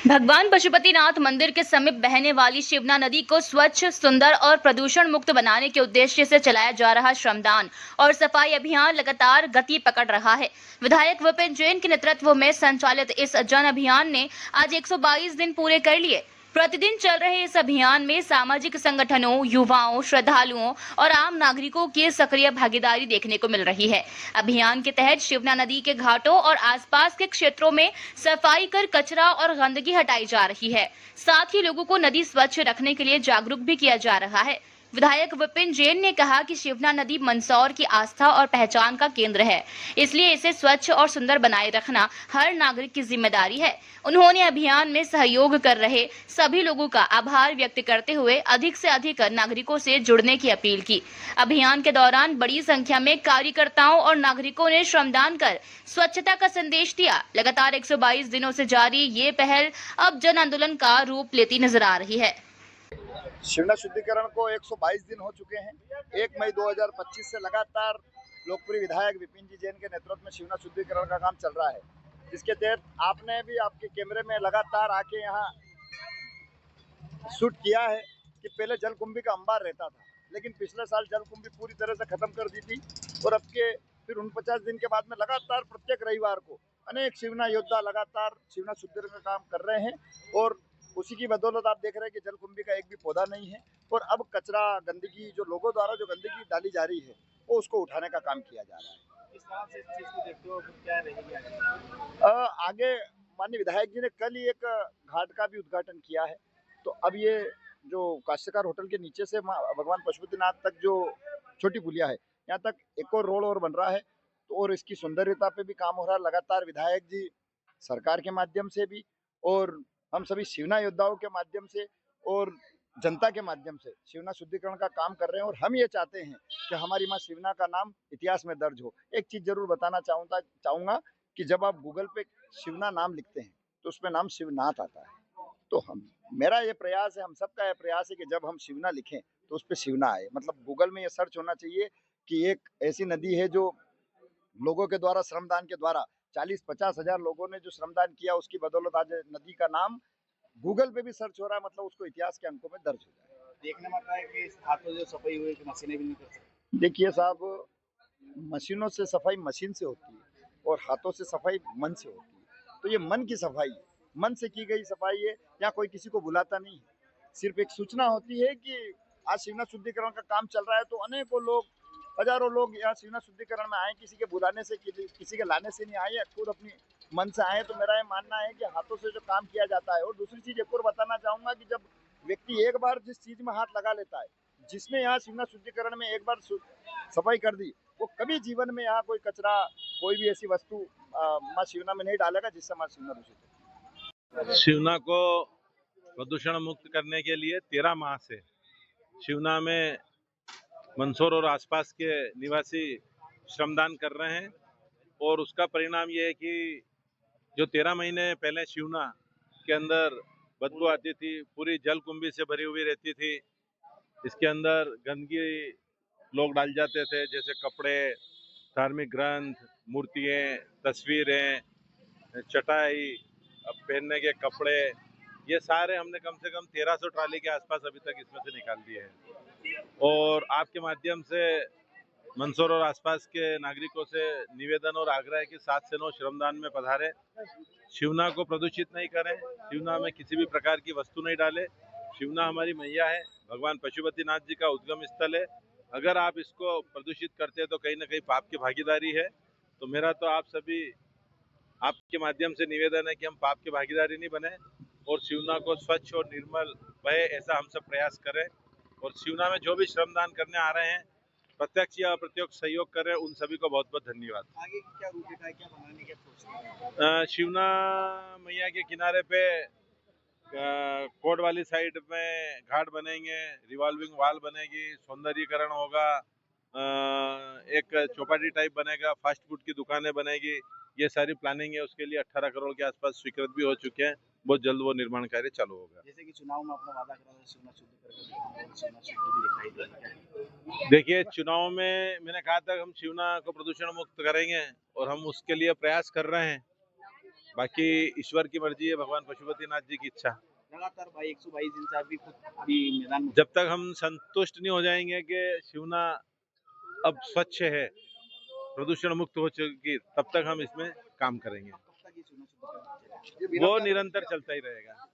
भगवान पशुपतिनाथ मंदिर के समीप बहने वाली शिवना नदी को स्वच्छ, सुंदर और प्रदूषण मुक्त बनाने के उद्देश्य से चलाया जा रहा श्रमदान और सफाई अभियान लगातार गति पकड़ रहा है। विधायक विपिन जैन के नेतृत्व में संचालित इस जन अभियान ने आज 122 दिन पूरे कर लिए। प्रतिदिन चल रहे इस अभियान में सामाजिक संगठनों, युवाओं, श्रद्धालुओं और आम नागरिकों की सक्रिय भागीदारी देखने को मिल रही है। अभियान के तहत शिवना नदी के घाटों और आसपास के क्षेत्रों में सफाई कर कचरा और गंदगी हटाई जा रही है। साथ ही लोगों को नदी स्वच्छ रखने के लिए जागरूक भी किया जा रहा है। विधायक विपिन जैन ने कहा कि शिवना नदी मंदसौर की आस्था और पहचान का केंद्र है, इसलिए इसे स्वच्छ और सुंदर बनाए रखना हर नागरिक की जिम्मेदारी है। उन्होंने अभियान में सहयोग कर रहे सभी लोगों का आभार व्यक्त करते हुए अधिक से अधिक नागरिकों से जुड़ने की अपील की। अभियान के दौरान बड़ी संख्या में कार्यकर्ताओं और नागरिकों ने श्रमदान कर स्वच्छता का संदेश दिया। लगातार 122 दिनों से जारी ये पहल अब जन आंदोलन का रूप लेती नजर आ रही है। शिवना शुद्धिकरण को 122 दिन हो चुके हैं। 1 मई 2025 से लगातार लोकप्रिय विधायक विपिन जी जैन के नेतृत्व में शिवना शुद्धिकरण का काम चल रहा है, जिसके तहत आपने भी आपके कैमरे में लगातार आके यहाँ शूट किया है कि पहले जलकुंभी का अंबार रहता था, लेकिन पिछले साल जलकुंभी पूरी तरह से खत्म कर दी थी और अब के फिर 49 दिन के बाद में लगातार प्रत्येक रविवार को अनेक शिवना योद्धा लगातार शिवना शुद्धिकरण का काम कर रहे हैं और उसी की बदौलत आप देख रहे हैं कि जलकुंभी का एक भी पौधा नहीं है और अब कचरा गंदगी जो लोगों द्वारा जो गंदगी डाली जा रही है वो उसको उठाने का काम किया जा रहा है। इस तरह से इस चीज को देखते हो क्या रहेगी आगे माननीय विधायक जी ने कल ही एक घाट का भी उद्घाटन किया है, तो अब ये जो काश्तकार होटल के नीचे से भगवान पशुपतिनाथ तक जो छोटी पुलिया है, यहाँ तक एक और रोड और बन रहा है, तो और इसकी सुंदरता पे भी काम हो रहा है। लगातार विधायक जी सरकार के माध्यम से भी और हम सभी शिवना योद्धाओं के माध्यम से और जनता के माध्यम से शिवना शुद्धिकरण का काम कर रहे हैं और हम ये चाहते हैं कि हमारी माँ शिवना का नाम इतिहास में दर्ज हो। एक चीज जरूर बताना चाहूंगा कि जब आप गूगल पे शिवना नाम लिखते हैं तो उसमें नाम शिवनाथ आता है, तो हम मेरा ये प्रयास है, हम सबका ये प्रयास है कि जब हम शिवना लिखें तो उस पर शिवना आए। मतलब गूगल में ये सर्च होना चाहिए कि एक ऐसी नदी है जो लोगों के द्वारा श्रमदान के द्वारा 40-50 हजार लोगों ने जो श्रमदान किया उसकी बदौलत आज नदी का नाम गूगल पे भी सर्च हो रहा है, मतलब उसको इतिहास के अंकों में दर्ज हो जाए। देखने में आता है कि हाथों जो सफाई हुई कि मशीनें भी नहीं कर सकती। देखिए साहब, मशीनों से सफाई मशीन से होती है और हाथों से सफाई मन से होती है, तो ये मन की सफाई है, मन से की गई सफाई है। यहाँ कोई किसी को बुलाता नहीं है, सिर्फ एक सूचना होती है कि आज शिवना शुद्धिकरण का काम चल रहा है, तो अनेकों लोग, हजारों लोग यहाँ शिवना शुद्धिकरण में आए, किसी के बुलाने से किसी के लाने से नहीं आए, खुद अपनी मन से आए। तो मेरा ये मानना है कि हाथों से जो काम किया जाता है। और दूसरी चीज एक और बताना चाहूंगा कि जब व्यक्ति एक बार जिस चीज में हाथ लगा लेता है, जिसने यहाँ शिवना शुद्धिकरण में एक बार सफाई कर दी, वो कभी जीवन में यहाँ कोई कचरा कोई भी ऐसी वस्तु माँ शिवना में नहीं डालेगा जिससे माँ शिवना दूषित हो। शिवना को प्रदूषण मुक्त करने के लिए 13 माह से शिवना में मंदसौर और आसपास के निवासी श्रमदान कर रहे हैं और उसका परिणाम ये है कि जो 13 महीने पहले शिवना के अंदर बदबू आती थी, पूरी जलकुंभी से भरी हुई रहती थी, इसके अंदर गंदगी लोग डाल जाते थे, जैसे कपड़े, धार्मिक ग्रंथ, मूर्तियाँ, तस्वीरें, चटाई, पहनने के कपड़े, ये सारे हमने कम से कम 1300 ट्राली के आसपास अभी तक इसमें से निकाल दिए हैं। और आपके माध्यम से मंदसौर और आसपास के नागरिकों से निवेदन और आग्रह है कि 7 से 9 श्रमदान में पधारे, शिवना को प्रदूषित नहीं करें, शिवना में किसी भी प्रकार की वस्तु नहीं डालें। शिवना हमारी मैया है, भगवान पशुपतिनाथ जी का उद्गम स्थल है। अगर आप इसको प्रदूषित करते हैं तो कहीं ना कहीं पाप की भागीदारी है। तो मेरा तो आप सभी आपके माध्यम से निवेदन है कि हम पाप की भागीदारी नहीं बने और शिवना को स्वच्छ और निर्मल बहे, ऐसा हम सब प्रयास करें। और शिवना में जो भी श्रमदान करने आ रहे हैं, प्रत्यक्ष या अप्रत्यक्ष सहयोग कर रहे हैं, उन सभी को बहुत बहुत धन्यवाद। आगे की क्या रूपरेखा है, क्या बनाने की सोच रहे हैं? शिवना मैया के किनारे पे कोट वाली साइड में घाट बनेंगे, रिवॉल्विंग वॉल बनेगी, सौंदर्यीकरण होगा, एक चौपाटी टाइप बनेगा, फास्ट फूड की दुकानें बनेगी। ये सारी प्लानिंग है, उसके लिए 18 करोड़ के आसपास स्वीकृत भी हो चुके हैं। बहुत जल्द वो निर्माण कार्य चालू होगा। जैसे कि चुनाव में अपना वादा करा था शिवना शुद्ध करके, शिवना शुद्ध भी दिखाई दे रहा है। देखिए, चुनाव में मैंने कहा था हम शिवना को प्रदूषण मुक्त करेंगे और हम उसके लिए प्रयास कर रहे हैं। बाकी ईश्वर की मर्जी है, भगवान पशुपतिनाथ जी की इच्छा। लगातार भाई 122 दिन से आप भी खुद अभी मैदान में जब तक हम संतुष्ट नहीं हो जाएंगे कि शिवना अब स्वच्छ है, प्रदूषण मुक्त हो चुकी, तब तक हम इसमें काम करेंगे। कब तक ये शिवना शुद्धिकरण चलेगा? वो निरंतर चलता ही रहेगा।